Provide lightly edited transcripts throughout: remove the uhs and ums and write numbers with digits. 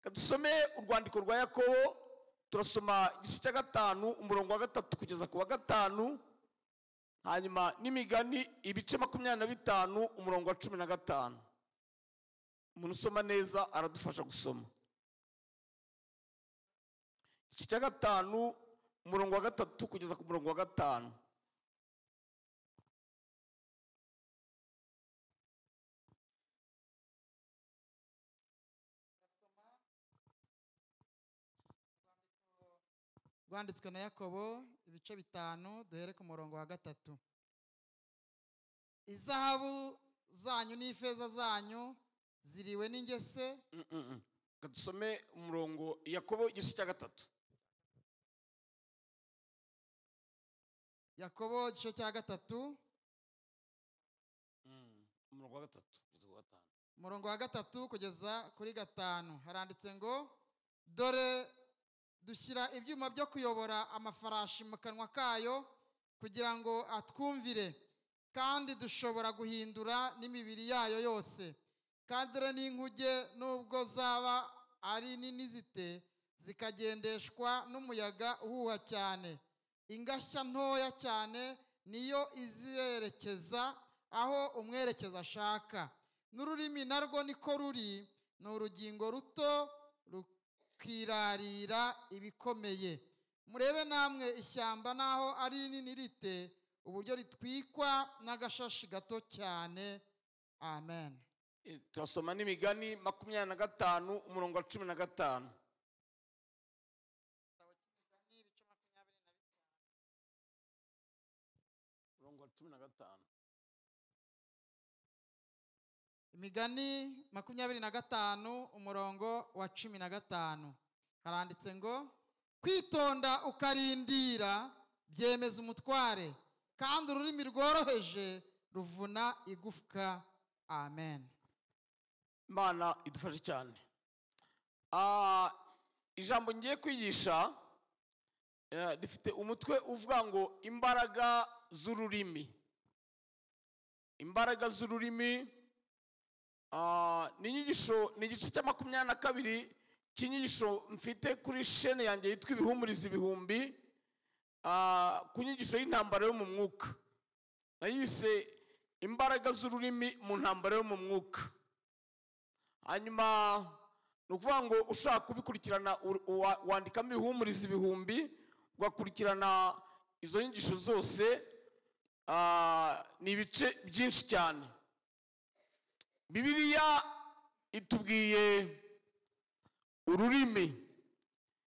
dusome urwandiko rwa Yakobo, turasoma igice cya 5 umurongo wa 3 kugeza ku wa 5, hanyuma n'imigani ibice 25 umurongo wa 15. Umuntu usoma neza aradufasha gusoma. Igice cya 5 umurongo wa 3 kugeza ku murongo wa 5. Rwanditswe na Yakobo ibice 5 duhere ku murongo wa 3. Izahabu zanyu n'ifeza zanyu ziriwe n'ingese. Dusome umurongo Yakobo igice cya 3. Yakobo igice cya 3 umurongo wa 3 umurongo wa 3 kugeza kuri 5 haranditse ngo, dore dushyira ibyuma byo kuyobora amafarashi mu kanwa kayo kugira ngo atwumvire, kandi dushobora guhindura n'imibiri yayo yose. Kandi dore n'inkuge nubwo zaba ari nini zite, zikagendeshwa n'umuyaga uhuha cyane, ingashya ntoya cyane niyo izerekeza aho umwerekeza ashaka. N'ururimi narwo niko ruri, ni urugingo ruto rukirarira ibikomeye. Murebe namwe ishyamba naho ari nini rite, uburyo ritwikwa n'agashashi gato cyane. Amen. Turasoma n'imigani 25 umurongo wa 15. Umurongo wa 15. Imigani 25 umurongo wa 15 haranditse ngo, kwitonda ukarindira byemeza umutware, kandi ururimi rworoheje ruvuna igufwa. Amen. Imana idufashe cyane. Ijambo ngiye kwigisha rifite umutwe uvuga ngo imbaraga z'ururimi. Imbaraga z'ururimi ni inyigisho, ni igice cya 22 cy'inyigisho mfite kuri chaîne yanjye yitwa Ibihumuriza Ibihumbi, ku nyigisho y'intambara yo mu mwuka. Nayise imbaraga z'ururimi mu ntambara yo mu mwuka. Hanyuma ni ukuvuga ngo ushaka kubikurikirana wandikamo Ibihumuriza Ibihumbi, ugakurikirana izo nyigisho zose. Ni ibice byinshi cyane. Bibiliya itubwiye ururimi,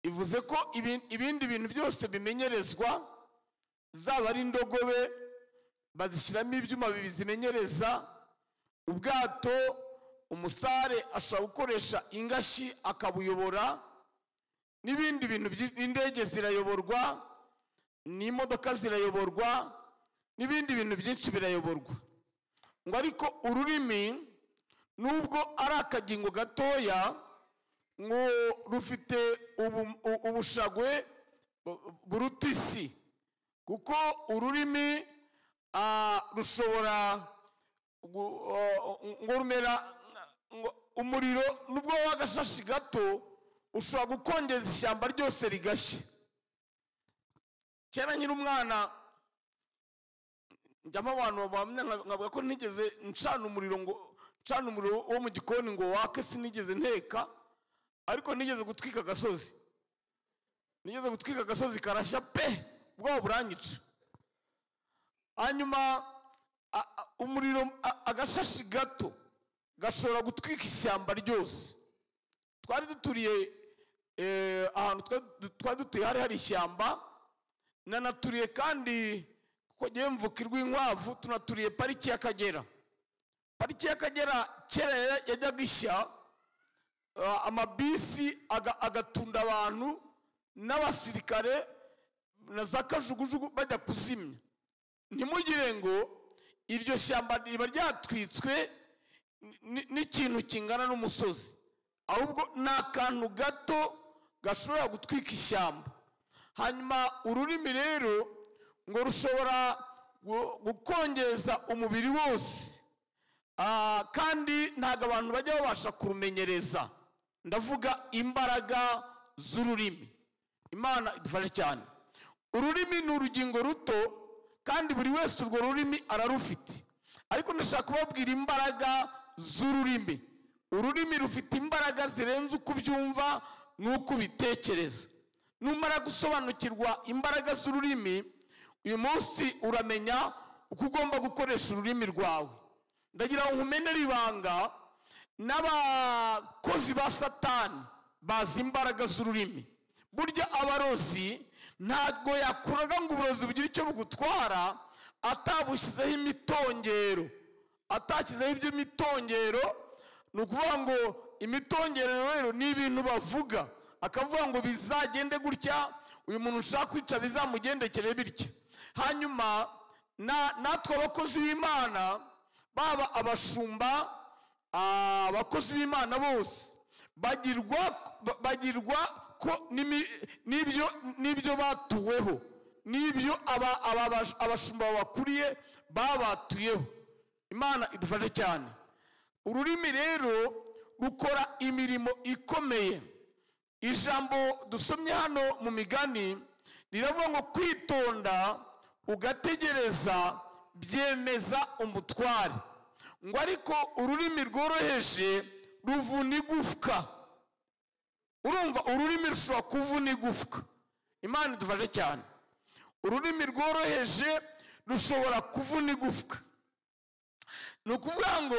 ivuze ko ibindi bintu byose bimenyerezwa, zaba ari indogobe bazishyiramo ibyuma bizimenyereza, ubwato umusare ashobora gukoresha ingashyi akabuyobora, n'ibindi bintu, indege zirayoborwa, n'imodoka zirayoborwa, n'ibindi bintu byinshi birayoborwa. Ngo ariko ururimi nubwo ari akagingo gatoya, ngo rufite ubushagwe buruta isi, kuko ururimi rushobora ngo rumera umuriro, nubwo w'agashashi gato ushobora gukongeza ishyamba ryose rigashya. Kera nkiri umwana njyamo abantu bamwe nkavuga ko ntigeze ncana umuriro wo mu gikoni ngo wake, sinigeze nteka, ariko nigeze gutwika agasozi. Nigeze gutwika agasozi karashya pe, ubwoba buranyica. Hanyuma umuriro, agashashi gato gashobora gutwika ishyamba ryose. Twari duturiye ahantu twari dutuye hari ishyamba, nanaturiye kandi kuko ngiye mvuka Rwinkwavu, tunaturiye pariki y'Akagera. Pariki y'Akagera kera yajyaga ishya, amabisi agatunda abantu n'abasirikare na za kajugujugu bajya kuzimya. Ntimugire ngo iryo shyamba riba ryatwitswe n'ikintu kingana n'umusozi, ahubwo ni akantu gato gashobora gutwika ishyamba. Hanyuma ururimi rero ngo rushobora gukongeza umubiri wose, kandi ntabwo abantu bajya babasha kurumenyereza. ndavuga imbaraga z'ururimi. Imana idufashe cyane. Ururimi ni urugingo ruto kandi buri wese urwo rurimi ararufite, ariko ndashaka kubabwira imbaraga z'ururimi. Ururimi rufite imbaraga zirenze uko ubyumva n'uko ubitekereza. Numara gusobanukirwa imbaraga z'ururimi, uyu munsi uramenya uko ugomba gukoresha ururimi rwawe. Ndagira ngo nkumenere ibanga, n'abakozi ba Satani bazi imbaraga z'ururimi. Burya abarozi ntabwo yakoraga ngo uburozi bugire icyo bugutwara atabushyizeho imitongero. Atakizeho ibyo mitongero, ni ukuvuga ngo imitongero rero ni ibintu bavuga, akavuga ngo bizagende gutya, uyu muntu ushaka kwica bizamugendekere bitya. Hanyuma natwe abakozi b'Imana, baba abashumba, abakozi b'Imana bose bagirwa ko n'ibyo batuweho, n'ibyo abashumba bakuriye babatuyeho. Imana idufashe cyane. Ururimi rero rukora imirimo ikomeye. Ijambo dusomye hano mu Migani riravuga ngo kwitonda ugategereza byemeza umutware, ngo ariko ururimi rworoheje ruvuna igufwa. Urumva, ururimi rushobora kuvuna igufwa. Imana idufashe cyane. Ururimi rworoheje rushobora kuvuna igufwa. Ni ukuvuga ngo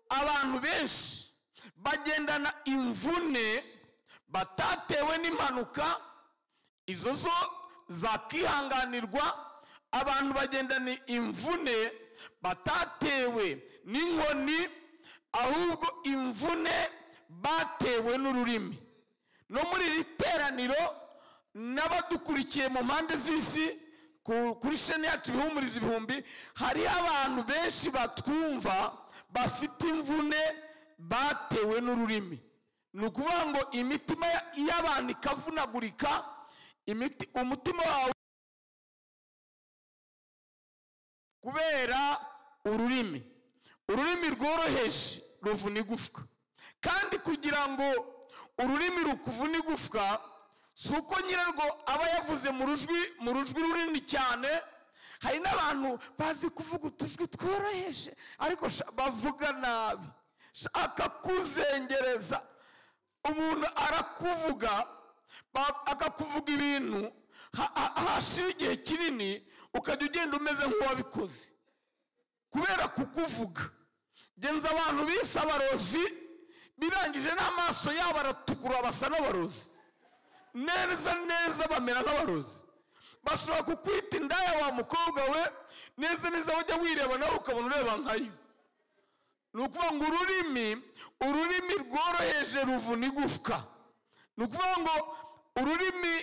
abantu benshi bagendana imvune batatewe n'impanuka, izo zo zakihanganirwa. Abantu bagendana imvune batatewe n'inkoni, ahubwo imvune batewe n'ururimi. No muri iri teraniro n'abadukurikiye mu mpande z'isi kuri shene yacu Ibihumuriza Ibihumbi, hari abantu benshi batwumva bafite imvune batewe n'ururimi. Ni ukuvuga ngo imitima y'abantu ikavunagurika, umutima wawe kubera ururimi. Ururimi rworoheje ruvuna igufwa, kandi kugira ngo ururimi rukuvuna igufwa, si uko nyirarwo aba yavuze mu rujwi runini cyane. Hari n'abantu bazi kuvuga utujwi tworoheje ariko bavuga nabi, akakuzengereza. Umuntu arakuvuga, akakuvuga ibintu, hashira igihe kinini ukajya ugenda umeze nk'uwabikoze kubera kukuvuga. Genza abantu bise abarozi, birangije n'amaso yabo aratukura, basa n'abarozi neza bamera nk'abarozi. Bashobora kukwita indaya wa mukobwa we, neza wajya wireba nawe ukabona ureba nkayo. Ni ukuvuga ngo ururimi rworoheje ruvuna igufwa. Ni ukuvuga ngo ururimi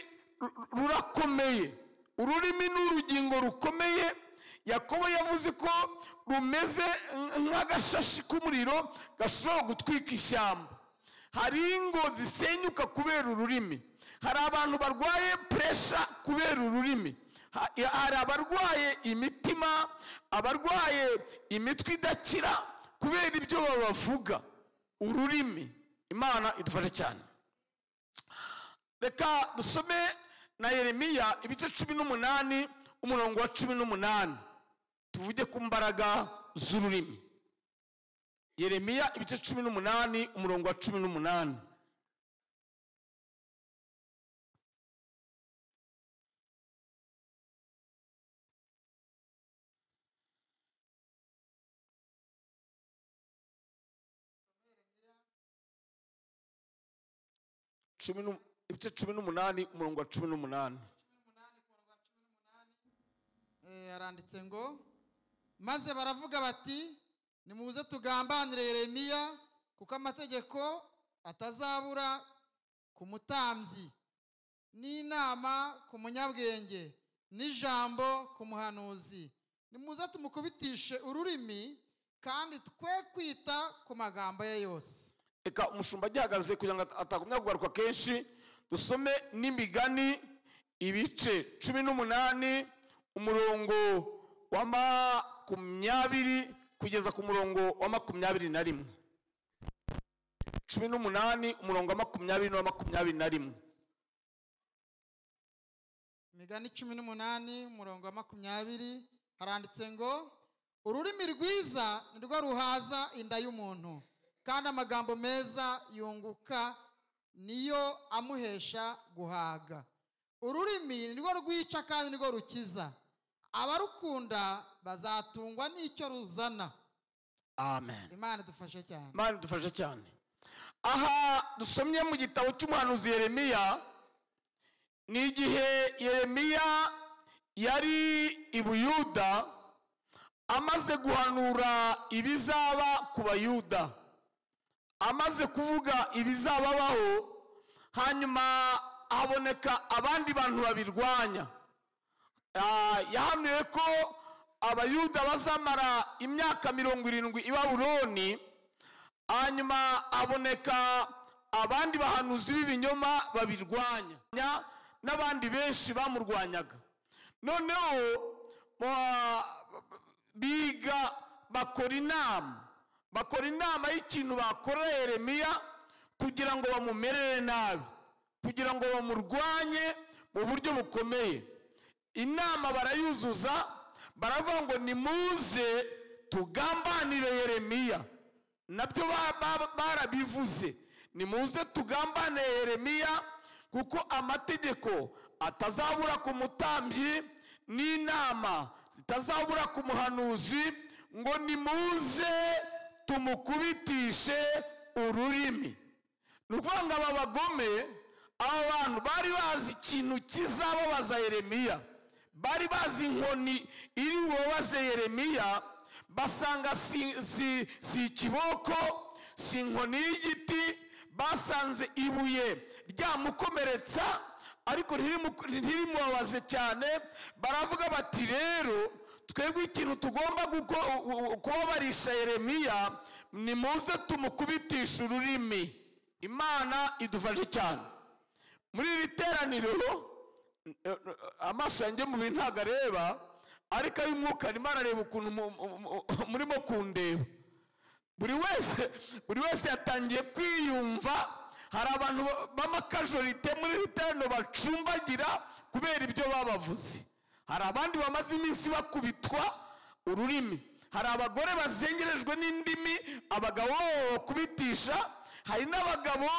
rurakomeye. Ururimi ni urugingo rukomeye. Yakobo yavuze ko rumeze nk'agashashi k'umuriro gashobora gutwika ishyamba. Hari ingo zisenyuka kubera ururimi. Hari abantu barwaye puresha kubera ururimi. Hari abarwaye imitima, abarwaye imitwe idakira kubera ibyo babavuga. Ururimi. Imana idufashe cyane. Reka dusome na Yeremiya ibice 18 umurongo wa 18, tuvuge ku mbaraga z'ururimi. Yeremiya ibice 18 umurongo wa 18. Ibice 18 umurongo wa 18. Aranditse ngo, maze baravuga bati nimuze tugambanire Yeremiya, kuko amategeko atazabura ku mutambyi, n'inama ku munyabwenge, n'ijambo ku muhanuzi. Nimuze tumukubitishe ururimi, kandi twe kwita ku magambo ye yose. Eka umushumba gihagaze kugira ngo atakumya kugaruka kenshi. Dusome n'Imigani ibice 18 umurongo wa 20 kugeza ku murongo wa 21. 18 umurongo wa 20 na 21. Imigani 18 umurongo wa 20 haranditse ngo ururimi rwiza nirwo ruhaza inda y'umuntu, kandi amagambo meza yunguka niyo amuhesha guhaga. Ururimi nirwo rwica kandi nirwo rukiza, abarukunda bazatungwa n'icyo ruzana. Amen. Imana dufashe cyane. Imana dufashe cyane. Aha dusomye mu gitabo cy'umuhanuzi Yeremiya, ni igihe Yeremiya yari i Buyuda amaze guhanura ibizaba ku Bayuda, amaze kuvuga ibizababaho, hanyuma haboneka abandi bantu babirwanya. Yahanuye ko Abayuda bazamara imyaka 70 i Babuloni, hanyuma haboneka abandi bahanuzi b'ibinyoma babirwanya, n'abandi benshi bamurwanyaga. Noneho biga bakora inama y'ikintu bakorera Yeremiya kugira ngo bamumerere nabi, kugira ngo bamurwanye mu buryo bukomeye. Inama barayuzuza, baravuga ngo nimuze tugambanire Yeremiya. Nabyo barabivuze, nimuze tugambanire Yeremiya kuko amategeko atazabura ku mutambyi n'inama zitazabura ku muhanuzi, ngo nimuze tumukubitishe ururimi. Nukuvuga ngo aba bagome, aba bantu bari bazi ikintu kizababaza Yeremiya, bari bazi inkoni iri bubabaze Yeremiya, basanga si ikiboko, si inkoni y'igiti, basanze ibuye ryamukomeretsa ariko ntirimubabaze cyane. Baravuga bati rero twebwe ikintu tugomba kubabarisha Yeremiya, nimuze tumukubitisha ururimi. Imana idufashe cyane. Muri iri teraniro amaso yanjye mu bintu ntago areba, ariko ay'umwuka Imana areba ukuntu murimo kundeba. Buri wese yatangiye kwiyumva. Hari abantu b'amakajorite muri iri teraniro bacumbagira kubera ibyo babavuze. Hari abandi bamaze iminsi bakubitwa ururimi. Hari abagore bazengerejwe n'indimi, abagabo bakubitisha. Hari n'abagabo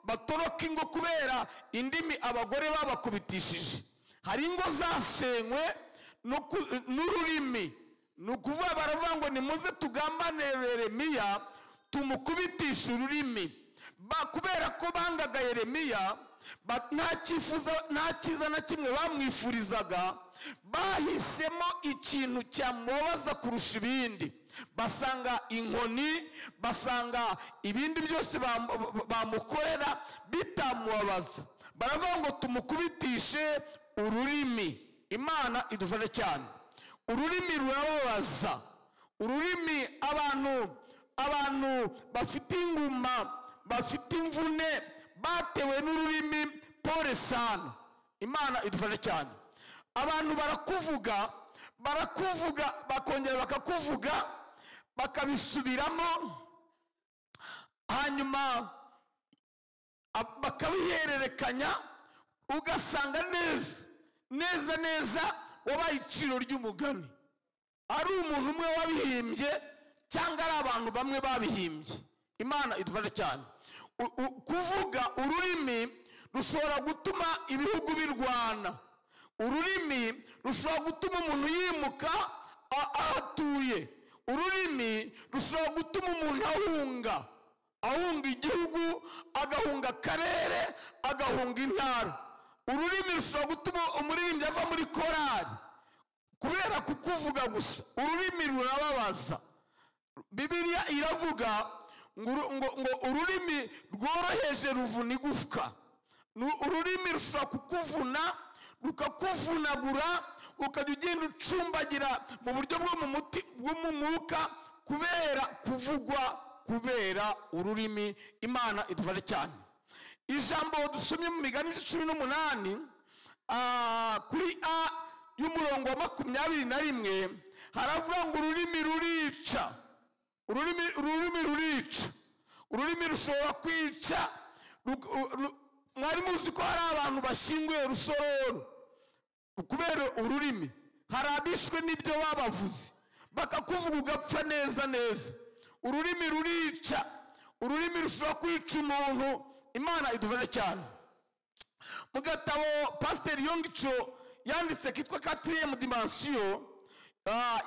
batoroka ingo kubera indimi abagore babakubitishije. Hari ingo zasenywe n'ururimi. Nukuvuga baravuga ngo nimuze tugambanire Yeremiya tumukubitisha ururimi. Kubera ko bangaga Yeremiya, nta cyiza na kimwe bamwifurizaga, bahisemo ikintu cyamubabaza kurusha ibindi. Basanga inkoni, basanga ibindi byose bamukorera bitamubabaza. Baravuga ngo tumukubitishe ururimi. Imana idufashe cyane. Ururimi rurababaza. Ururimi abantu bafite inguma, bafite imvune, batewe n'ururimi pole sana. Imana idufashe cyane. Abantu barakuvuga bakongera bakakuvuga, bakabisubiramo, hanyuma bakabihererekanya, ugasanga neza wabaye iciro ry'umugani. Ari umuntu umwe wabihimbye cyangwa ari abantu bamwe babihimbye. Imana idufashe cyane. Kuvuga ururimi rushobora gutuma ibihugu birwana. Ururimi rushobora gutuma umuntu yimuka ahatuye. Ururimi rushobora gutuma umuntu ahunga igihugu, agahunga akarere, agahunga intara. Ururimi rushobora gutuma umuririmbyi ava muri korari kubera kukuvuga gusa. Ururimi rurababaza. Bibiliya iravuga ngo ururimi rworoheje ruvuna igufwa. Ururimi rushobora kukuvuna, rukakuvunagura, ukajya ugenda ucumbagira mu buryo bwo mu mwuka kubera kuvugwa, kubera ururimi. Imana idufashe cyane. Ijambo dusomye mu Migani 18 kuri A y'umurongo wa 21 haravuga ngo ururimi rurica. Ururimi rurica. ururimi rushobora kwica. Mwari muzi ko hari abantu bashyinguye rusororo kubera ururimi. Hari abishwe n'ibyo babavuze bakakuvuga ugapfa neza neza. Ururimi rurica, ururimi rushobora kwica umuntu. Imana idufashe cyane. Mu gatabo Pastor Yongcho yanditse kitwa 4e dimension,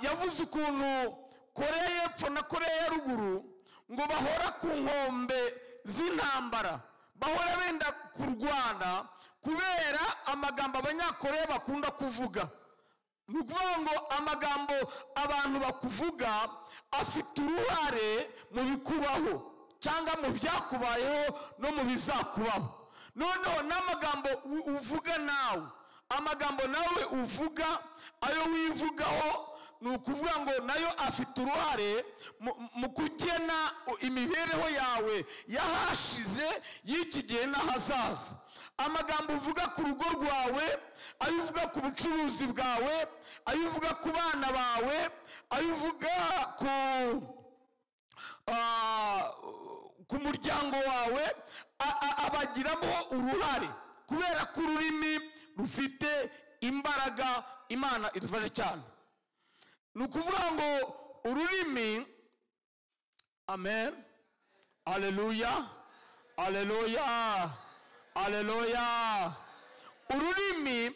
yavuze ukuntu Korea y'Epfo na Korea ya Ruguru ngo bahora ku nkombe z'intambara, bahora benda kurwana kubera amagambo abanyakoreya bakunda kuvuga. Ni ukuvuga ngo amagambo abantu bakuvuga afite uruhare mu bikubaho cyangwa mu byakubayeho no mu bizakubaho. Noneho n'amagambo uvuga nawe, amagambo nawe uvuga, ayo wivugaho, ni ukuvuga ngo nayo afite uruhare mu kugena imibereho yawe yahashize y'iki gihe n'ahazaza. Amagambo uvuga ku rugo rwawe, ayo uvuga ku bucuruzi bwawe, ayo uvuga ku bana bawe, ayo uvuga ku muryango wawe, abagiramo uruhare kubera ko ururimi rufite imbaraga. Imana idufashe cyane. Ni ukuvuga ngo ururimi, amen, aleluya, aleluya, aleluya, ururimi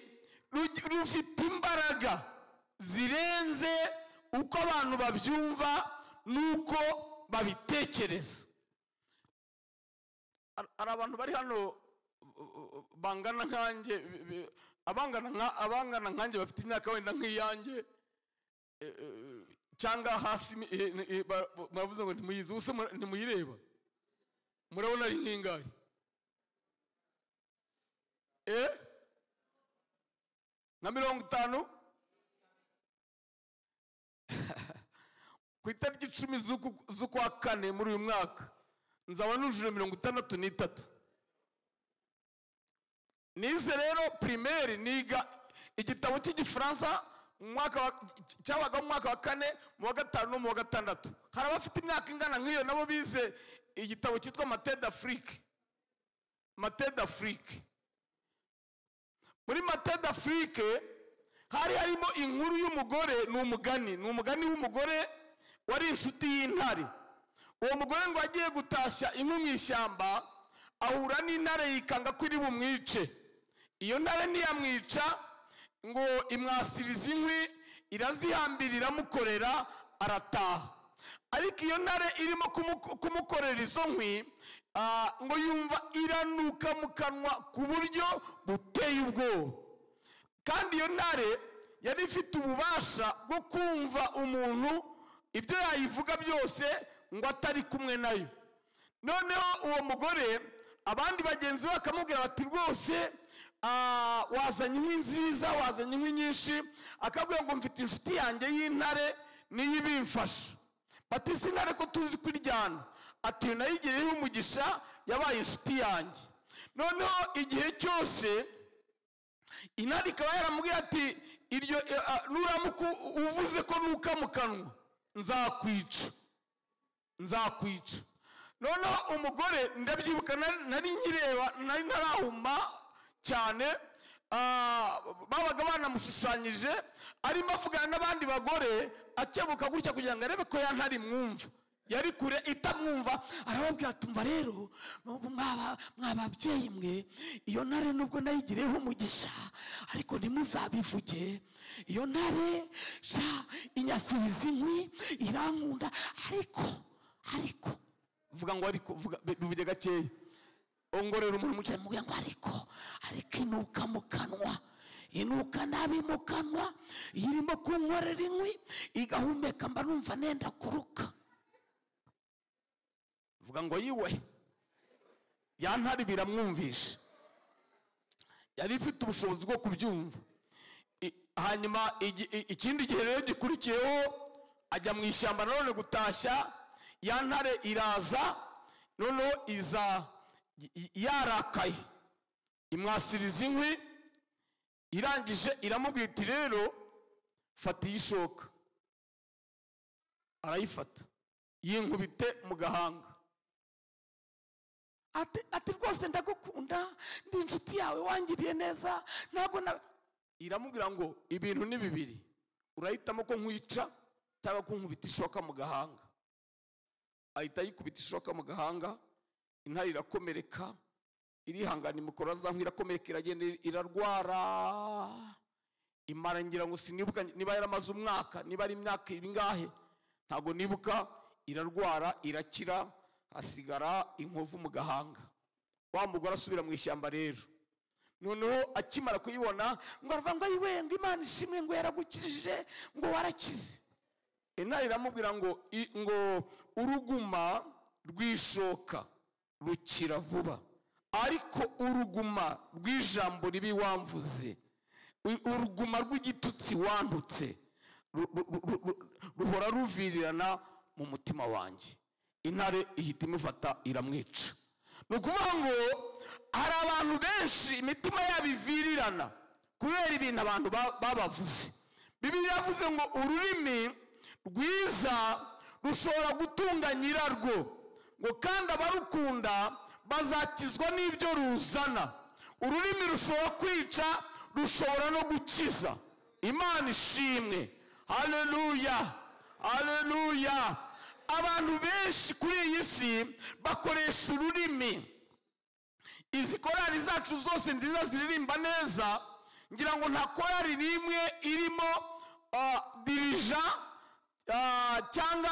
rufite imbaraga zirenze uko abantu babyumva nuko babitekereza. Hari abantu bari hano bangana nkanjye, abangana nkanjye bafite imyaka wenda nk'iyanjye cyangwa hasi. Muravuze ngo ntimuyizi, ubusa ntimuyireba, murabona ari nk'ingahe? Na 50 ku itariki 10 z'ukwa 4 muri uyu mwaka nzaba nujuje 63. Nize rero primaire, niga igitabo cy'igifaransa cyabaga mu mwaka wa 4, mu wa 5 no mu wa 6. Hari abafite imyaka ingana nk'iyo nabo bize igitabo cyitwa Matin d'Afrique. Matin d'Afrique. Muri Matin d'Afrique hari harimo inkuru y'umugore, ni umugani w'umugore wari inshuti y'intare. Uwo mugore ngo agiye gutashya inkwi mu ishyamba, ahura n'intare yikanga ko iri bumwice. Iyo ntare ntiyamwica, ngo imwasiriza inkwi, irazihambira, iramukorera, arataha. Ariko iyo ntare irimo kumukorera izo nkwi, ngo yumva iranuka mu kanwa ku buryo buteye ubwoba. Kandi iyo ntare yari ifite ububasha bwo kumva umuntu ibyo yayivuga byose ngo atari kumwe nayo. Noneho uwo mugore, abandi bagenzi be bakamubwira bati rwose wazanye inkwi nziza, wazanye inkwi nyinshi. Akabwira ngo mfite inshuti yanjye y'intare niyo ibimfasha. Bati si intare ko tuzi kwiryana. Ati nayigireho umugisha, yabaye inshuti yanjye. Noneho igihe cyose intare ikaba yaramubwiye ati iryo nuramuka uvuze ko nuka mu kanwa nzakwica. Noneho umugore ndabyibuka, nari nkireba, nari ntarahuma cyane, babaga banamushushanyije arimo avugana n'abandi bagore, akebuka gutya kugira ngo arebe ko yantari mwumva. Yari kure itamwumva, arababwira ati umva rero mwababyeyi mwe, iyo ntare nubwo nayigireho umugisha ariko ntimuzabivuge. Iyo ntare inyasiriza inkwi, irankunda, ariko vuga ngo ariko, bivuge gakeya, ongorera umuntu mucye mubwira ngo ariko inuka mu kanwa, inuka nabi mu kanwa, irimo kunkorera inkwi igahumeka, mba numva nenda kuruka. Vuga ngo yiwe, ya ntare biramwumvisha, yari ifite ubushobozi bwo kubyumva. Hanyuma ikindi gihe rero gikurikiyeho ajya mu ishyamba nanone gutashya. Ya ntare iraza, noneho iza yarakaye, imwasiriza inkwi, irangije iramubwira iti rero fata iyi shoka. Arayifata, yinkubite mu gahanga. ati rwose ndagukunda, ndi inshuti yawe, wangiriye neza, ntabwo iramubwira ngo ibintu ni bibiri, urahitamo ko nkwica cyangwa ko nkubita ishoka mu gahanga. Ahita yikubita ishoka mu gahanga, intare irakomereka, irihangana imukora za nkwi, irakomereka, iragenda irarwara, imara ngira ngo sinibuka niba yaramaze umwaka, niba ari imyaka ibingahe ntabwo nibuka, irarwara irakira, hasigara inkovu mu gahanga. Wa mugore asubira mu ishyamba rero, noneho akimara kuyibona ngo aravuga ngo ayiwe, ngo Imana ishimwe, ngo yaragukijije, ngo warakize. Intare iramubwira ngo uruguma rwishoka rukira vuba, ariko uruguma rw'ijambo ribi wamvuze, uruguma rw'igitutsi wandutse, ruhora ruvirirana mu mutima wanjye. Intare ihita imufata iramwica. Ni ukuvuga ngo hari abantu benshi imitima yabo ivirirana kubera ibintu abantu babavuze. Bibiliya yavuze ngo ururimi rwiza rushobora gutunga nyirarwo, ngo kandi abarukunda bazakizwa n'ibyo ruzana. Ururimi rushobora kwica, rushobora no gukiza. Imana ishimwe. Haleluya, haleluya. Abantu benshi kuri iyi si bakoresha ururimi. Izi korali zacu zose nziza ziririmba neza, ngira ngo nta korali n'imwe irimo dirija cyangwa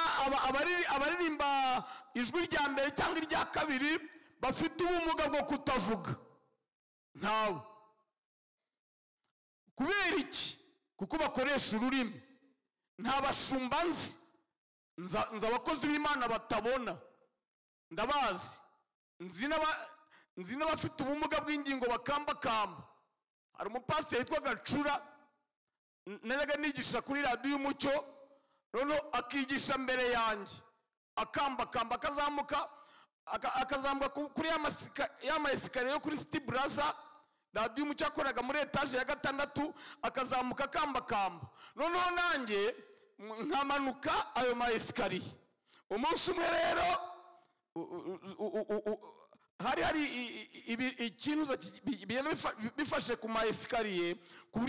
abaririmba ijwi rya mbere cyangwa irya kabiri bafite ubumuga bwo kutavuga. Ntawe. Kubera iki? Kuko bakoresha ururimi. Nta bashumba nzi abakozi b'Imana batabona, ndabazi. Nzi n'abafite ubumuga bw'ingingo bakambakamba. Hari umupasiteri witwa Gacura, najyaga nigisha kuri radiyo y'Umucyo, noneho akigisha mbere yanjye, akambakamba, akazamuka kuri ya maesikariye yo kuri City Plaza. Radiyo y'Umucyo yakoraga muri etaje ya 6, akazamuka akambakamba, noneho nanjye nkamanuka ayo maesikariye. Umunsi umwe rero hari ikintu bifashe ku maesikariye ku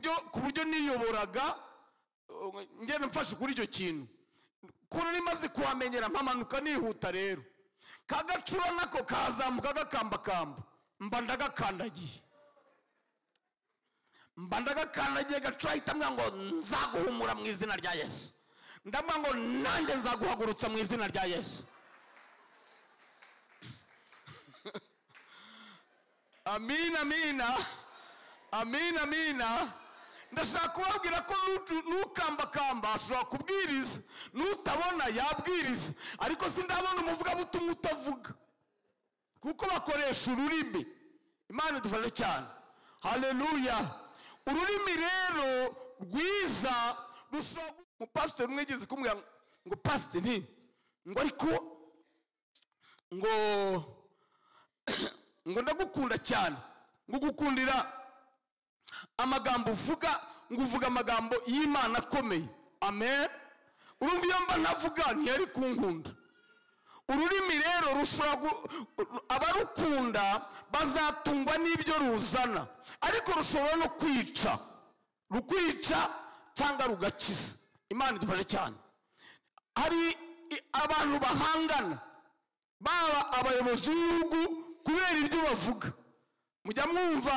buryo niyoboraga ngenda mfashe kuri icyo kintu. Kuko nimaze kuhamenyera mpamanuka nihuta rero, kagacura nako kazamuka gakambakamba, mba ndagakandagiye. Gacura ahita ambwira ngo nzaguhumura mu izina rya Yesu. Ndamubwira ngo nanjye nzaguhagurutsa mu izina rya Yesu. Amina, amina, amina, amina. Ndashaka kubabwira ko nukambakamba ashobora kubwiriza, nutabona yabwiriza, ariko sindabona umuvugabutumwa utavuga, kuko bakoresha ururimi. Imana idufashe cyane. Haleluya. Ururimi rero rwiza rushobora. Umupasiteri mwigeze kumubwira ngo pasiteri, ngo ariko ngo ndagukunda cyane, ngo gukundira amagambo uvuga, ngo uvuga amagambo y'Imana akomeye. Amen. Urumva iyo mba ntavuga ntiyari kunkunda. Ururimi rero rushobora abarukunda bazatungwa n'ibyo ruzana, ariko rushobora no kwica, rukwica cyangwa rugakiza. Imana idufashe cyane. Hari abantu bahangana, baba abayobozi b'igihugu kubera ibyo bavuga. Mujya mwumva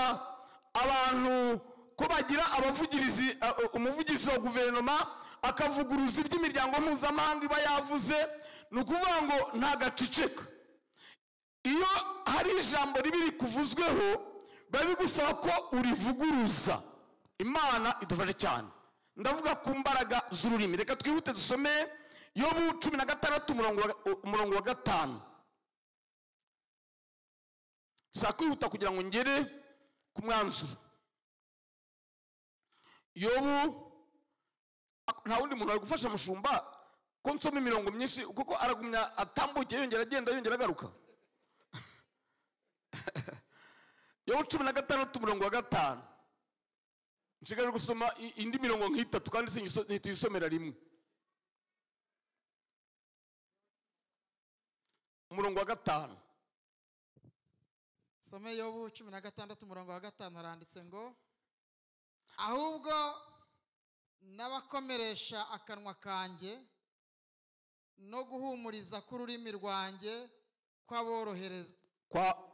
abantu ko bagira abavugirizi, umuvugizi wa guverinoma akavuguruza iby'imiryango mpuzamahanga iba yavuze. Ni ukuvuga ngo ntagaceceka. Iyo hari ijambo ribi rikuvuzweho biba bigusaba ko urivuguruza. Imana idufashe cyane. Ndavuga ku mbaraga z'ururimi. Reka twihute dusome Yobu 16 umurongo wa 5. Shaka kwihuta kugira ngo ngere ku mwanzuro. Yobu, nta wundi muntu ari gufasha mushumba ko nsoma imirongo myinshi kuko aragumya atambuke yongera agenda yongera agaruka. Yobu 16 umurongo wa 5. Nshigara gusoma indi mirongo nk'itatu kandi ntituyisomera rimwe. Umurongo wa 5. some Yobu 16 umurongo wa 5 haranditse ngo ahubwo n'abakomeresha akanwa kanjye no guhumuriza k'ururimi rwanjye kwaborohereza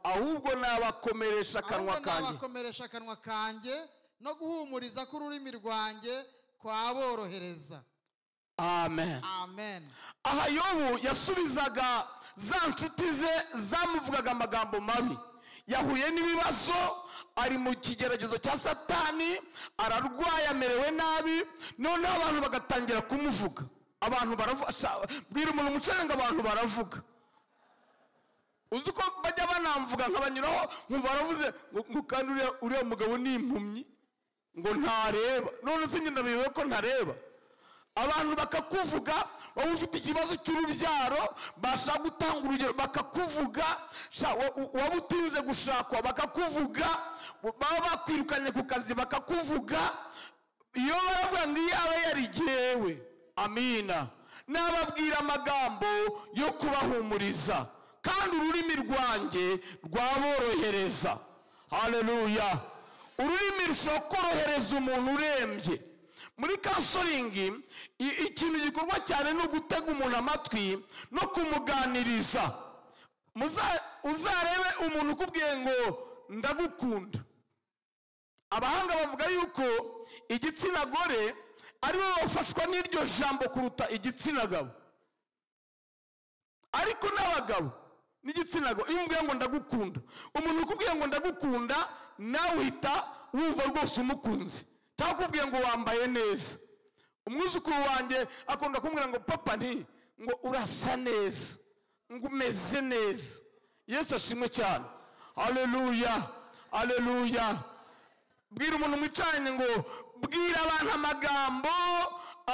ahubwo n'abakomeresha akanwa kanjye no guhumuriza k'ururimi rwanjye kwaborohereza. Amen. Amen. Aha Yobu yasubizaga za nshuti ze zamuvugaga amagambo mabi. Yahuye n'ibibazo, ari mu kigeragezo cya Satani, ararwaye, amerewe nabi, noneho abantu bagatangira kumuvuga. Abantu baravuga, bwira umuntu umucenga, abantu baravuga. Uzi ko bajya banamvuga nkabanyuraho nkumva baravuze ngo kandi uriya mugabo ni impumyi ngo ntareba. None se njye ndabiwe ko ntareba. Abantu bakakuvuga, wowe ufite ikibazo cy'urubyaro, bashaka gutanga urugero bakakuvuga, waba utinze gushakwa bakakuvuga, baba bakwirukanye ku kazi bakakuvuga. Iyo baravuga ngo iyawe yari jyewe, amina, nababwira amagambo yo kubahumuriza kandi ururimi rwanjye rwaborohereza. Haleluya. Ururimi rushobora korohereza umuntu urembye. Muri counseling ikintu gikorwa cyane no gutega umuntu amatwi no kumuganiriza. Uzarebe umuntu ukubwiye ngo ndagukunda. Abahanga bavuga yuko igitsina gore ari bo bafashwa n'iryo jambo kuruta igitsina gabo. Ariko n'abagabo n'igitsina gabo iyo umubwiye ngo ndagukunda, umuntu ukubwiye ngo ndagukunda nawe uhita wumva rwose umukunzi. Takubwiye ngo wambaye neza. Umwuzukuru wanjye akunda kumbwira ngo papa ngo urasa neza, ngo umeze neza. Yesu ashimwe cyane. Haleluya. Haleluya. Bwira umuntu mwicanye ngo bwira abantu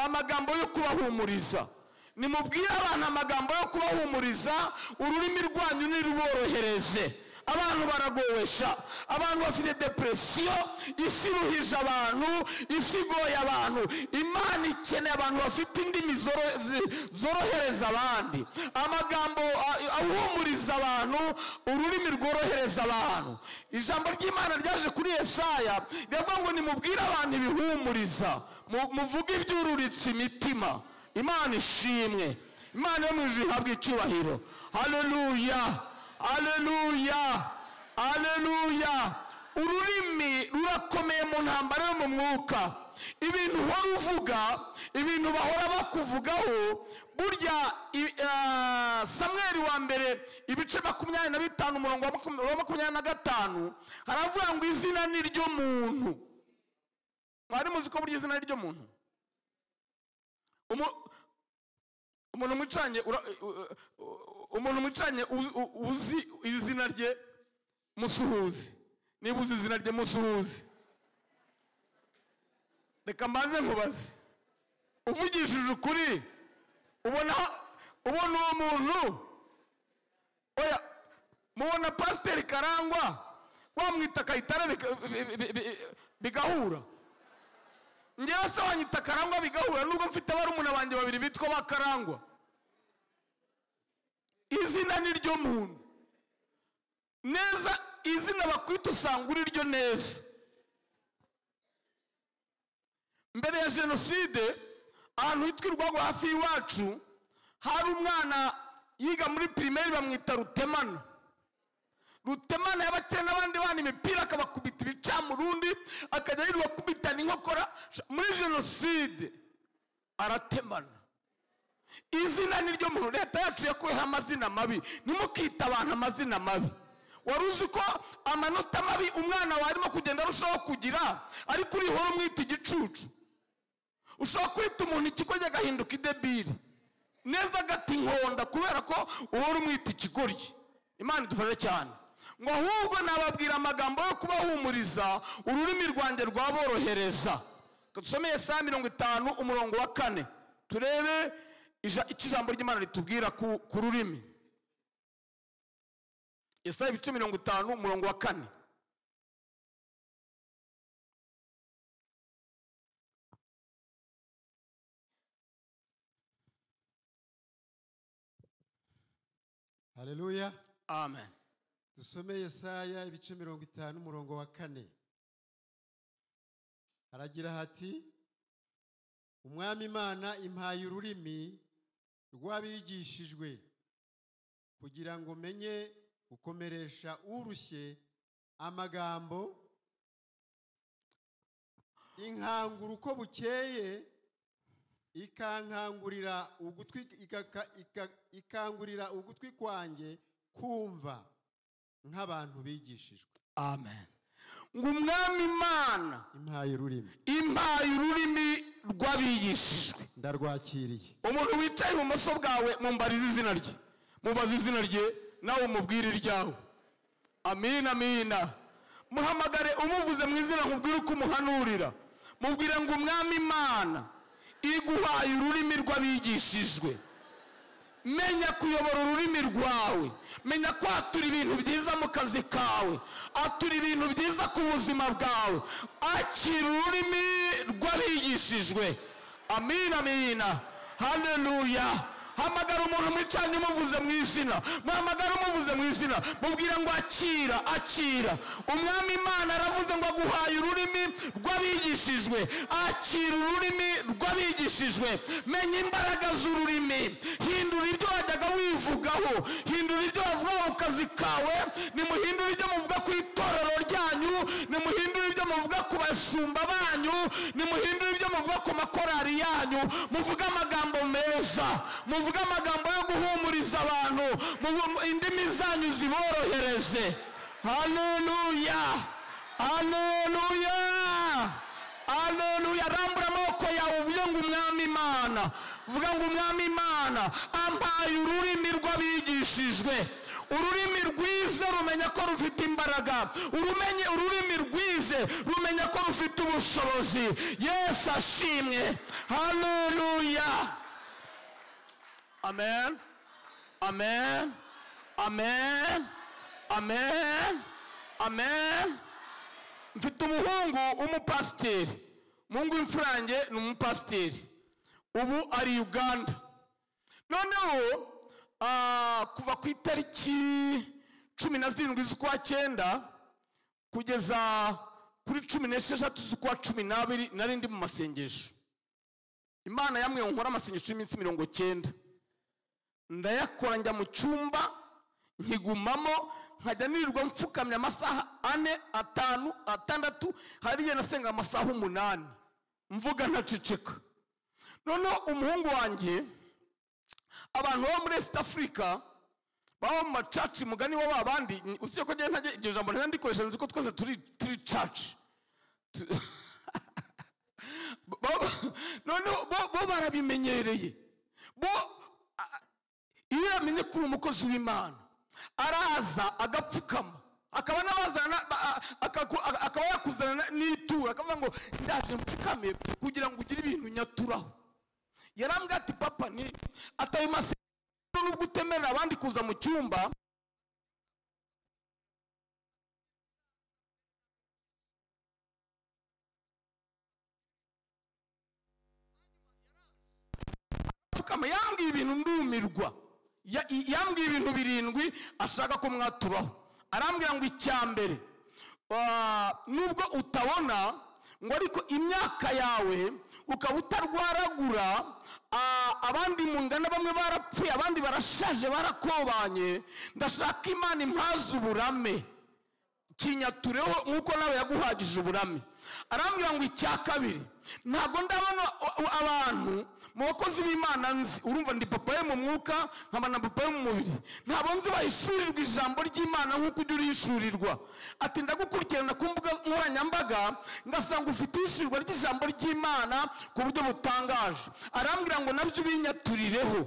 amagambo yo kubahumuriza. Nimubwire abantu amagambo yo kubahumuriza, ururimi rwanyu niruborohereze. Abantu baragowesha, abantu bafite depression, isi ruhije abantu, isi goye abantu. Imana ikeneye abantu bafite indimi zorohereza abandi, amagambo ahumuriza abantu, ururimi rworohereza abantu. Ijambo ry'Imana ryaje kuri Yesaya riravuga ngo nimubwire abantu ibihumuriza, muvuge ibyururitse imitima. Imana ishimwe, Imana yo mu ijuru ihabwe icyubahiro. Haleluya. Haleluya. Haleluya. Ururimi rurakomeye mu ntambara yo mu mwuka. Ibintu uhora uvuga, ibintu bahora bakuvugaho. Burya Samweli wa mbere ibice 25 umurongo wa 25 haravuga ngo izina ni ryo muntu. Mwari muzi ko burya izina ni ryo muntu? Umuntu mwicanye uzi izina rye musuhuzi. Niba uzi izina rye musuhuzi. Reka mbaze nkubaze, uvugishije ukuri ubona uwo muntu, oya mubona Pasiteri Karangwa wamwita Kayitare bigahura? Njyewe se wanyita Karangwa bigahura nubwo mfite barumuna banjye babiri bitwa ba Karangwa? Izina ni ryo muntu. Neza izina bakwita usanga uri ryo neza. Mbere ya jenoside ahantu hitwirwaga hafi y'iwacu hari umwana yiga muri primaire bamwita Rutemana. Rutemana yabakira n'abandi bana imipira akabakubita ibicamurundi akajya yirirwa kubitana inkokora. Muri jenoside aratemana. Izina ni ryo muntu. Leta yacu yakuyeho amazina mabi. Nimukita abantu amazina mabi. Wari uzi ko amanota mabi umwana warimo kugenda arushaho kugira, ariko urihora umwita igicucu? Ushobora kwita umuntu ikigoryi agahinduka idebiri, neza agata inkonda kubera ko uhora umwita ikigoryi. Imana idufashe cyane. Ngo ahubwo nababwira amagambo yo kubahumuriza, ururimi rwanjye rwaborohereza. Dusome Yesaya 50 umurongo wa 4 turebe ijambo ry'Imana ritubwira ku rurimi. Yesaya 50 umurongo wa 4. Haleluya. Amen. dusome Yesaya ibice 50 umurongo wa 4. Haragira hati, umwami Imana impaye ururimi rw'abigishijwe kugira ngo menye gukomeresha urushye amagambo, inkangura uko bukeye, ikangurira ugutwi kwanjye kumva nk'abantu bigishijwe. Amen. Ngo umwami Imana impaye ururimi rw'abigishijwe. Ndarwakiriye. Umuntu wicaye ibumoso bwawe mumbarize izina rye, mubaze izina rye, nawe umubwire iryawe. Amina, amina. Muhamagare umuvuze mu izina, nkubwire uko umuhanurira. Mubwire ngo umwami Imana iguhaye ururimi rw'abigishijwe. Menya kuyobora ururimi rwawe, menya kwatura ibintu byiza mu kazi kawe, atura ibintu byiza ku buzima bwawe. Akira ururimi rw'abigishijwe. Amina, amina. Haleluya. Hamagara umuntu mwicanye umuvuze mu izina, muhamagara umuvuze mu izina, mubwira ngo akira. Umwami Imana aravuze ngo aguhaye ururimi rw'abigishijwe. Akira ururimi rw'abigishijwe. Menya imbaraga z'ururimi. Hindura ibyo wajyaga wivugaho, hindura ibyo wavuga ku kazi kawe, nimuhindura ibyo muvuga ku itorero ryanyu, nimuhindura ibyo muvuga ku bashumba banyu, nimuhindura ibyo muvuga ku makorari yanyu. Muvuga amagambo meza, muvuga amagambo yo guhumuriza abantu, indimi zanyu ziborohereze. Haleluya, haleluya, haleluya. Rambura amaboko yawe uvuge ngo umwami Imana, uvuga ngo umwami Imana ampaye ururimi rw'abigishijwe. Ururimi rwize rumenya ko rufite imbaraga, ururimi rwize rumenya ko rufite ubushobozi. Yesu ashimwe. Haleluya. Amen, amen, amen, amen, amen. Mfite umuhungu w'umupasiteri, umuhungu w'imfurange ni umupasiteri, ubu ari Uganda. Noneho kuva ku itariki 17 z'ukwa 9 kugeza kuri 16 z'ukwa 12 nari ndi mu masengesho. Imana yamwe nkora amasengesho y'iminsi 90. Ndayakora njya mu cyumba nkigumamo, nkajya nirirwa mfukamye amasaha 4, 5, 6, hariye nasenga amasaha 8 mvuga ntaceceka. Noneho umuhungu wanjye, abantu bo muri East Africa baho mu macaci mugani wa babandi, usiye ko ngiye ntajye iryo jambo ntandikoresha, nzi ko twese turi church. Noneho bo barabimenyereye. Bo iyo yamenye kuri umukozi w'Imana araza agapfukama, akaba n'abazana akaba yakuzana n'itura, akavuga ngo ndaje mfukame kugira ngo ugire ibintu nyaturaho. Yarambwira ati papa ni ataye mase n'ubwo utemerera abandi kuza mu cyumba, pfukama. Yambwiye ibintu ndumirwa, yambwiye ibintu 7 ashaka ko mwaturaho. Arambwira ngo icyambere, nubwo utabona ngo ariko imyaka yawe ukaba utarwaragura, abandi mu ngana bamwe barapfuye, abandi barashaje barakobanye, ndashaka Imana impaza uburame, kinyatureho nkuko nawe yaguhagije uburame. Arambwira ngo icya kabiri, ntabwo ndabona abantu mu bakozi b'Imana nzi, urumva ndi papa ye mu mwuka nkaba na papa ye mu mubiri, ntabwo nzi bahishurirwa ijambo ry'Imana nkuko ujya urishurirwa. Ati ndagukurikirana ku mbuga nkoranyambaga ngasanga ufite ishurirwa ry'ijambo ry'Imana ku buryo butangaje. Arambwira ngo nabyo binyaturireho.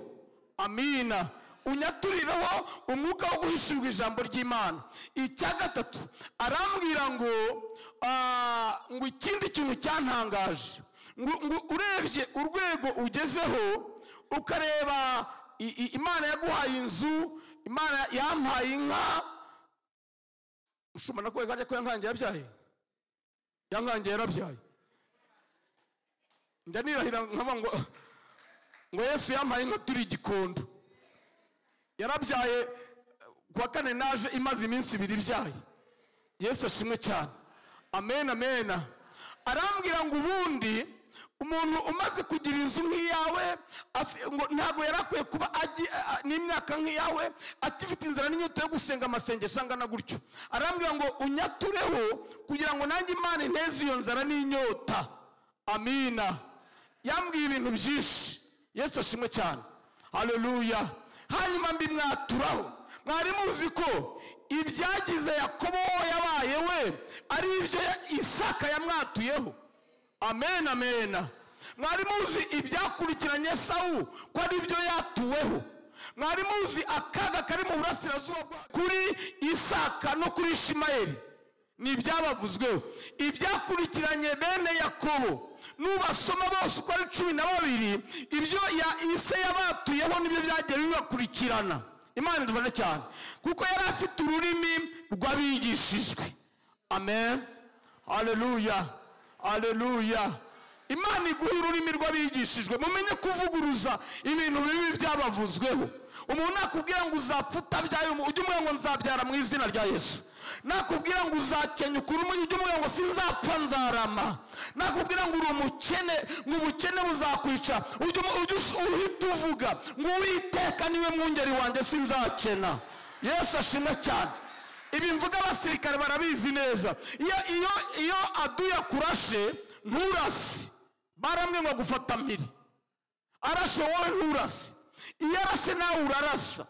Amina. Unyaturireho umwuka wo guhishurwa ijambo ry'Imana. Icya gatatu, arambwira ngo ikindi kintu cyantangaje, ngo urebye urwego ugezeho, ukareba Imana yaguhaye inzu, Imana yampaye inka. Ushobora kwega ko yankangiye yabyaye, yankangiye yarabyaye. Ndanirahira nkaba ngo Yesu yampaye inka turi Gikondo. Yarabyaye kuwa kane naje imaze iminsi 2 ibyaye. Yesu ashimwe cyane. Amen amen. Arambwira ngo ubundi umuntu umaze kugira inzu nk'iyawe ntabwo yarakwiye kuba n'imyaka nk'iyawe akifite inzara n'inyota yo gusenga amasengesho angana gutyo. Arambwira ngo unyatureho kugira ngo nanjye Imana inteze iyo nzara n'inyota. Amina. Yambwiye ibintu byinshi. Yesu ashimwe cyane. Haleluya. Hanyuma mbimwaturaho. Mwari muzi ko ibyagize Yakobo yabaye we ari ibyo Isaka yamwatuyeho. Amen amen. Mwari muzi ibyakurikiranye Sawu ko ari byo yatuweho. Mwari muzi akaga kari mu burasirazuba kuri Isaka no kuri Ishimayeli ni ibyabavuzweho. Ibyakurikiranye bene Yakobo nubasoma bose uko ari 12 ibyo Ise yabatuyeho nibyo byagiye bibakurikirana. Imana idufashe cyane kuko yari afite ururimi rw'abigishijwe. Amen. Haleluya. Haleluya. Imana iguha ururimi rw'abigishijwe. Mumenye kuvuguruza ibintu bibi byabavuzweho. Umuntu nakubwira ngo uzapfa utabyaye ujye umwe ngo nzabyara mu izina rya Yesu. Nakubwira ngo uzakenya ukuri umunyu ujye umwe ngo sinzapfa nzarama. Nakubwira ngo uri umukene ngo ubukene buzakwica ujye uhita uvuga ngo Uwiteka niwe mwungeri wanjye sinzakena. Yesu ashimwe cyane. Ibi mvuga abasirikare barabizi neza. Iyo aduya kurashe nturasi baramwe ngo gufata mpiri arashe wowe nturasi. Iyo arashe nawe urarasa.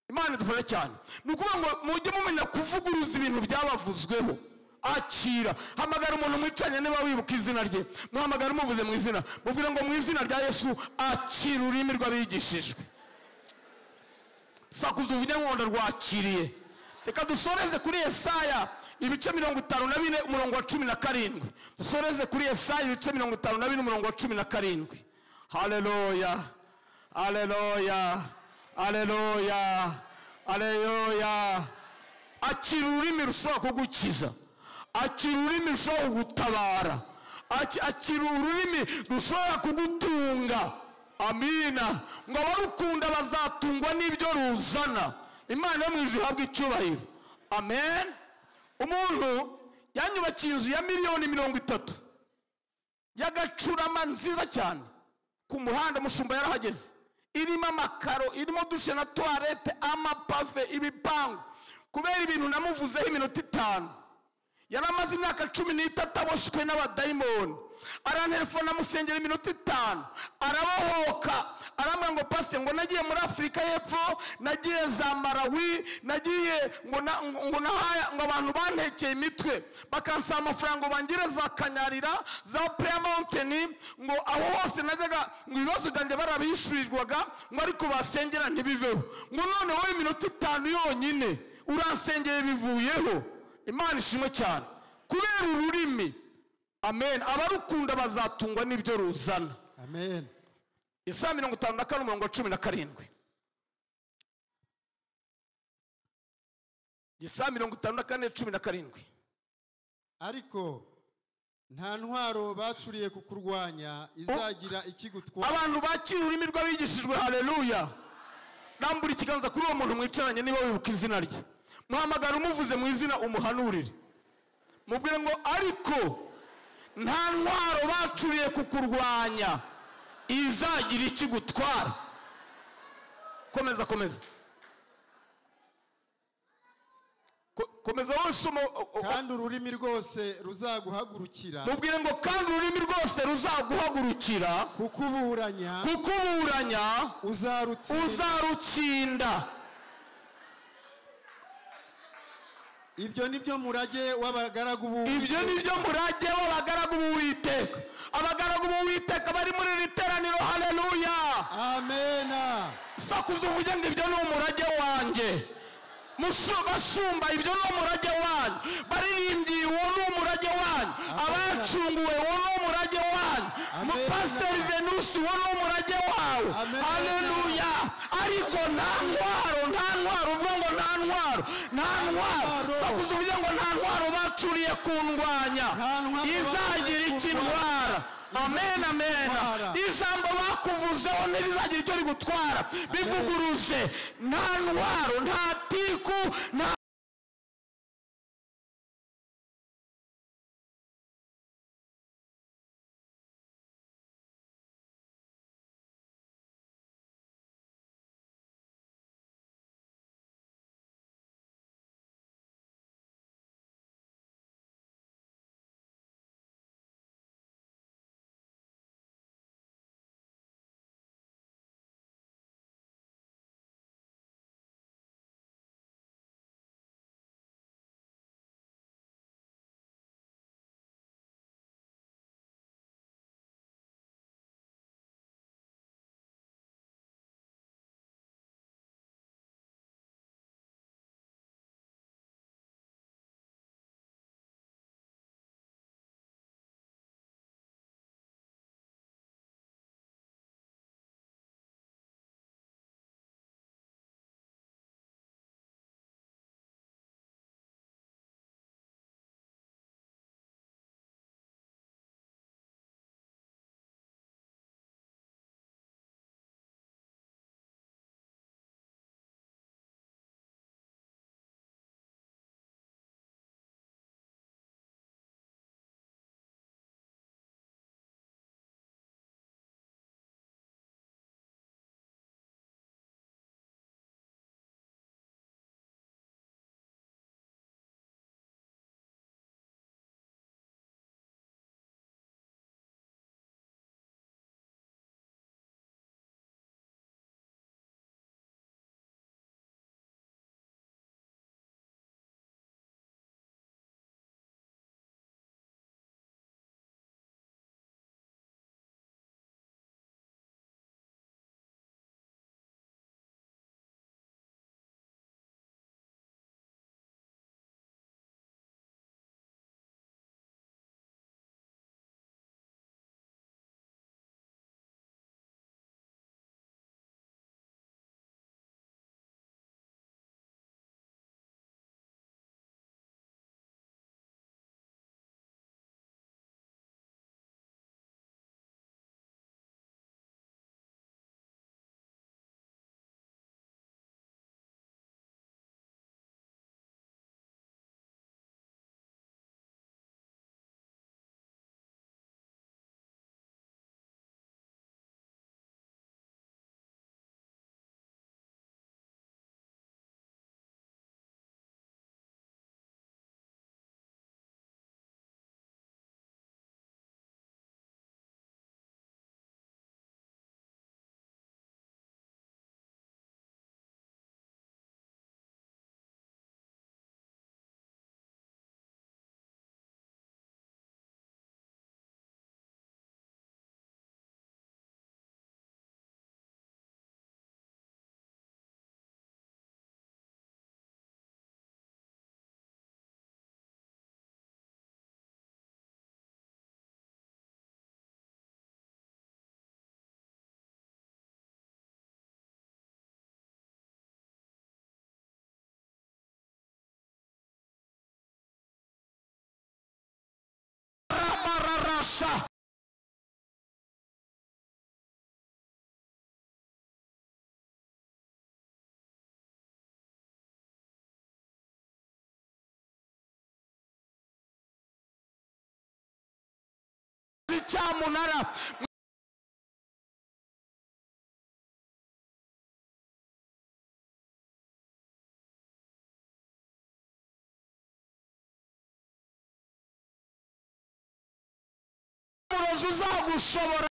Imana idufashe cyane. Nukuvuga ngo mujye mumenya kuvuguruza ibintu byabavuzweho. Akira. Hamagara umuntu mwicanye niba wibuka izina rye. Muhamagara umuvuze mu izina. Mubwire ngo mu izina rya Yesu akira ururimi rw'abigishijwe. Sakuza uvuge ngo rwakiriye. Reka dusoreze kuri Yesaya ibice 54 umurongo wa 17. Dusoreze kuri Yesaya ibice 54 umurongo wa 17. Haleluya. Haleluya. Haleluya. Haleluya. Akira ururimi rushobora kugukiza. Akira ururimi rushobora kugutabara. Akira ururimi rushobora kugutunga. Amina. Ngo abarukunda bazatungwa n'ibyo ruzana. Imana yo mu ijuru ihabwe icyubahiro. Amen. Umuntu yanyubakiye inzu ya miliyoni 30 y'agacurama nziza cyane ku muhanda mushumba yarahageze. Irimo amakaro, irimo dushe na toilette, amapave, ibipangu. Kubera ibintu namuvuzeho iminota 5 yaramaze imyaka 13 aboshwe n'abadayimoni. Arantelefona musengera iminota 5 arabohoka. Arambwira ngo pase ngo nagiye muri Afrika y'Epfo, nagiye za Malawi, nagiye ngo nahaya ngo abantu bantekeye imitwe bakansaba amafaranga bangire za Kanyarira za Prayer Mountain ngo aho hose najyaga ngo ibibazo byanjye barabishurirwaga ngo ariko basengera ntibiveho. Ngo none wowe iminota 5 yonyine uransengeye bivuyeho. Imana ishimwe cyane kubera ururimi. Amen. Abarukunda bazatungwa n'ibyo ruzana. Amen. Yesaya 54 umurongo wa 17. Yesaya 54:17. Ariko nta ntwaro bacuriye kukurwanya izagira ikigutwara. Abantu bakira ururimi rw'abigishijwe. Haleluya. Nambura ikiganza kuri uwo muntu mwicaranye niba wibuka izina rye. Muhamagara umuvuze mu izina umuhanurire. Mubwire ngo ariko nta ntwaro bacuriye kukurwanya izagira ikigutwara. Komeza komeza. Komeza wose kandi ururimi rwose ruzaguhagurukira. Mubwire ngo kandi ururimi rwose ruzaguhagurukira kukuburanya uzarutsinda. Ibyo nibyo murage w'abagaragu b'Uwiteka. Abagaragu b'Uwiteka bari muri iri teraniro. Haleluya. Amen. Sakuza uvuge ngo ibyo ni umurage wanjye. Bashumba ibyo ni umurage wanyu. Baririmbyi uwo ni umurage wanyu. Abacunguwe uwo ni umurage wanyu. Pastor Venus uwo ni umurage wawe. Haleluya. Ariko nta ntwaro uvuga ngo nta ntwaro. Sakuza uvuge ngo nta ntwaro bacuriye kundwanya izagira ikindwara. amen amen Twara. ijambo bakuvuzeho ntirizagira icyo rigutwara bivuguruze nta ntwaro nta tiku nta rabararasha icyamunara umurozi uzagushobora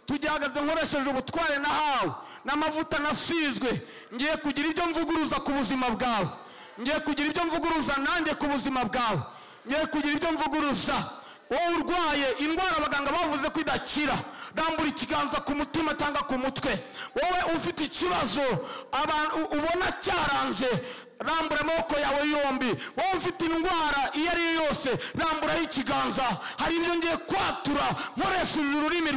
tugihagaze nkoresheje ubutware nahawe n'amavuta nasizwe. Ngiye kugira ibyo mvuguruza ku buzima bwawe, ngiye kugira ibyo mvuguruza nanjye ku buzima bwawe, ngiye kugira ibyo mvuguruza. Wowe urwaye indwara abaganga bavuze ko idakira, rambura ikiganza ku mutima cyangwa ku mutwe. Wowe ufite ikibazo ubona cyaranze, rambura amaboko yawe yombi. Wowe ufite indwara iyo ari yo yose, ramburaho ikiganza. Hari ibyo ngiye kwatura nkoresheje ururimi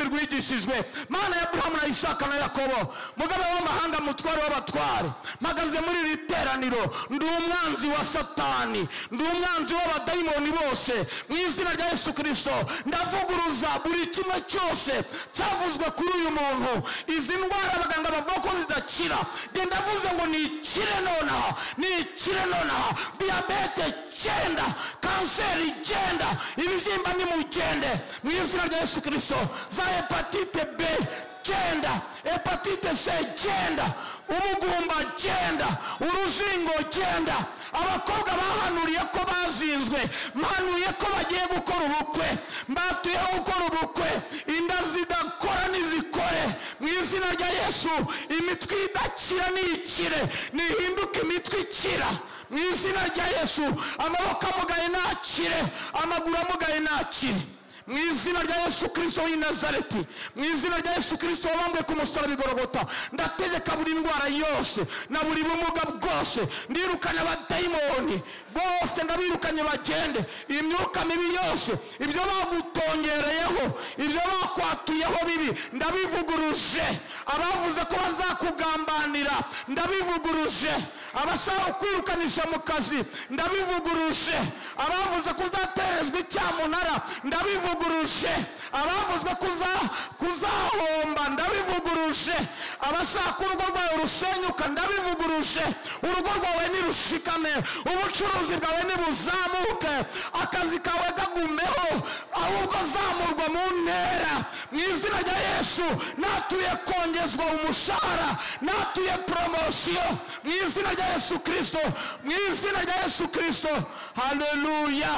rwigishijwe, Mana ya Aburahamu na Isaka na Yakobo, Mugabe w'amahanga, mutware w'abatware. Mpagaze muri iri teraniro, ndi umwanzi wa Satani, ndi umwanzi w'abadayimoni bose. Mu izina rya Yesu Kristo ndavuguruza buri kimwe cyose cyavuzwe kuri uyu muntu. Izi ndwara abaganga bavuga ko zidakira, genda vuze ngo nikire nonaha. Diabete genda, kanseri genda, ibibyimba nimugende mu izina rya Yesu Kristo. Za hepatite B genda, hepatite C genda, ubugumba genda, uruzingo genda. Abakobwa bahanuriye ko bazinzwe, mhanuye ko bagiye gukora ubukwe, mbatuyeho gukora ubukwe. Inda zidakora nizikore mu izina rya Yesu. Imitwe idakira niyikire, nihinduke imitwe ikira mu izina rya Yesu. Amaboko amugaye nakire, amaguru amugaye nakire mu izina rya Yesu Kristo w'i Nazareti. Mu izina rya Yesu Kristo wabambwe ku musaraba i Golgotha, ndategeka buri ndwara yose na buri bumuga bwose, ndirukanye abadayimoni bose, ndabirukanye bagende. Imyuka mibi yose, ibyo bagutongereyeho, ibyo bakwatuyeho bibi, ndabivuguruje. Abavuze ko bazakugambanira, ndabivuguruje. Abashaka kwirukanisha mu kazi, ndabivuguruje. Abavuze ko uzaterezwa icyamunara, ndabivuguruje. Abavuzwe kuzahomba, ndabivuguruje. Abashaka urugo rwawe rusenyuka, ndabivuguruje. Urugo rwawe nirushikame, ubucuruzi bwawe nibuzamuke, akazi kawe kagumeho, ahubwo zamurwa mu ntera mu izina rya Yesu. Natuye kongezwa umushahara, natuye promosiyo mu izina rya Yesu Kristo, mu izina rya Yesu Kristo. Haleluya,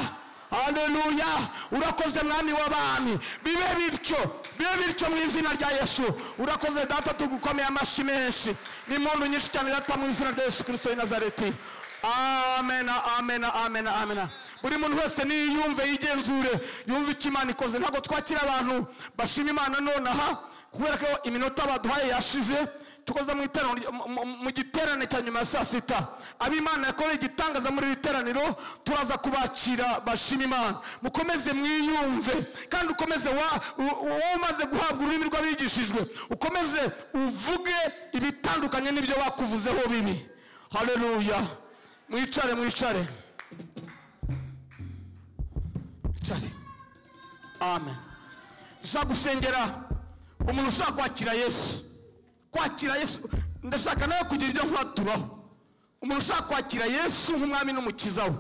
haleluya. Urakoze mwami w'abami, bibe bityo mu izina rya Yesu. Urakoze data, tugukomeye amashyi menshi n'impundu nyinshi cyane data, mu izina rya Yesu Kristo w'i Nazareti. Amen, amen, amen, amen. Buri muntu wese niyumve, yigenzure, yumve icyo Imana ikoze. Ntabwo twakira abantu bashima Imana nonaha kubera ko iminota baduhaye yashize. Tukoza mu giterane cya nyuma ya saa sita. Ab'Imana yakoreye igitangaza muri iri teraniro, turaza kubakira bashima Imana. Mukomeze mwiyumve, kandi ukomeze wowe umaze guhabwa ururimi rw'abigishijwe, ukomeze uvuge ibitandukanye n'ibyo bakuvuzeho bibi. Haleluya. Mwicare. Amen. Ndashaka gusengera umuntu ushaka kwakira Yesu. Ndashaka nawe kugira ibyo nkaturaho. Umuntu ushaka kwakira Yesu nk'umwami n'umukiza we,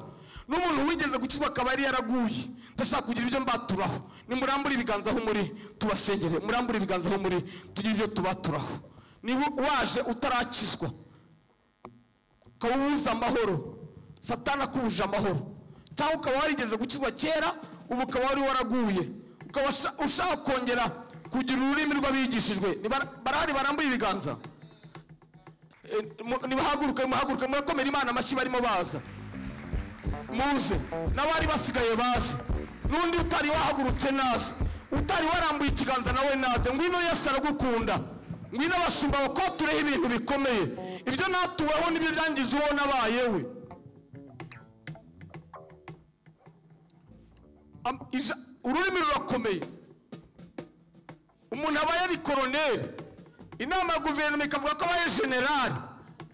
n'umuntu wigeze gukizwa akaba yari yaraguye, ndashaka kugira ibyo mbaturaho. Nimurambure ibiganza aho muri, tubasengere. Murambure ibiganza aho muri, tugira ibyo tubaturaho. Niba waje utarakizwa, ukawubuza amahoro, Satani akubuje amahoro, cyangwa ukaba warigeze gukizwa kera, ubu ukaba wari waraguye, ukaba ushaka kongera kugira ururimi rw'abigishijwe, barahari barambuye ibiganza. Nibahaguruke, murakomera Imana amashyi barimo baza. Muze n'abari basigaye baze, n'undi utari wahagurutse naze, utari warambuye ikiganza nawe naze. Ngwino Yesu aragukunda, ngwino abashumba bakotureho ibintu bikomeye. Ibyo natuweho nibyo byangiza uwo nabayewe. Ururimi rurakomeye. Umuntu aba yari koroneri, inama ya guverinoma ikavuga ko abaye generali,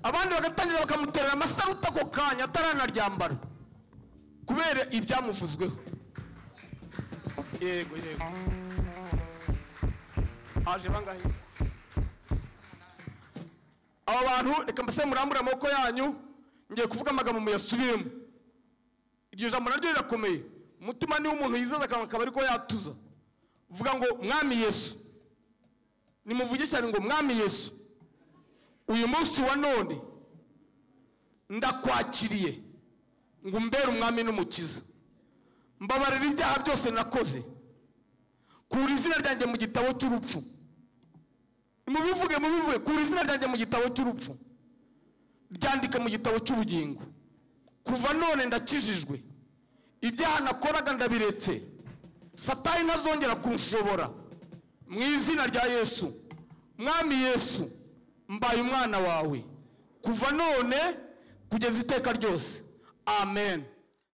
abandi bagatangira bakamuterera amasaruta ako kanya ataranaryambara kubera ibyamuvuzweho. Yego aje bangahe aba bantu? Reka mbase murambure amaboko yanyu, ngiye kuvuga amagambo muyasubiremo. Iryo jambo naryo rirakomeye. Umutima ni umuntu yizaza akaba ariko yatuza. Vuga ngo mwami Yesu. Nimuvuge cyane ngo mwami Yesu, uyu munsi wa none ndakwakiriye ngo umbere umwami n'umukiza. mbabarira ibyaha byose nakoze, kura izina ryanjye mu gitabo cy'urupfu. Mubivuge, kura izina ryanjye mu gitabo cy'urupfu, ryandika mu gitabo cy'ubugingo. Kuva none ndakijijwe, ibyaha nakoraga ndabiretse, Satani ntazongera kunshobora. Mu izina rya Yesu, Mwami Yesu, mbaye umwana wawe kuva none kugeza iteka ryose. Amen.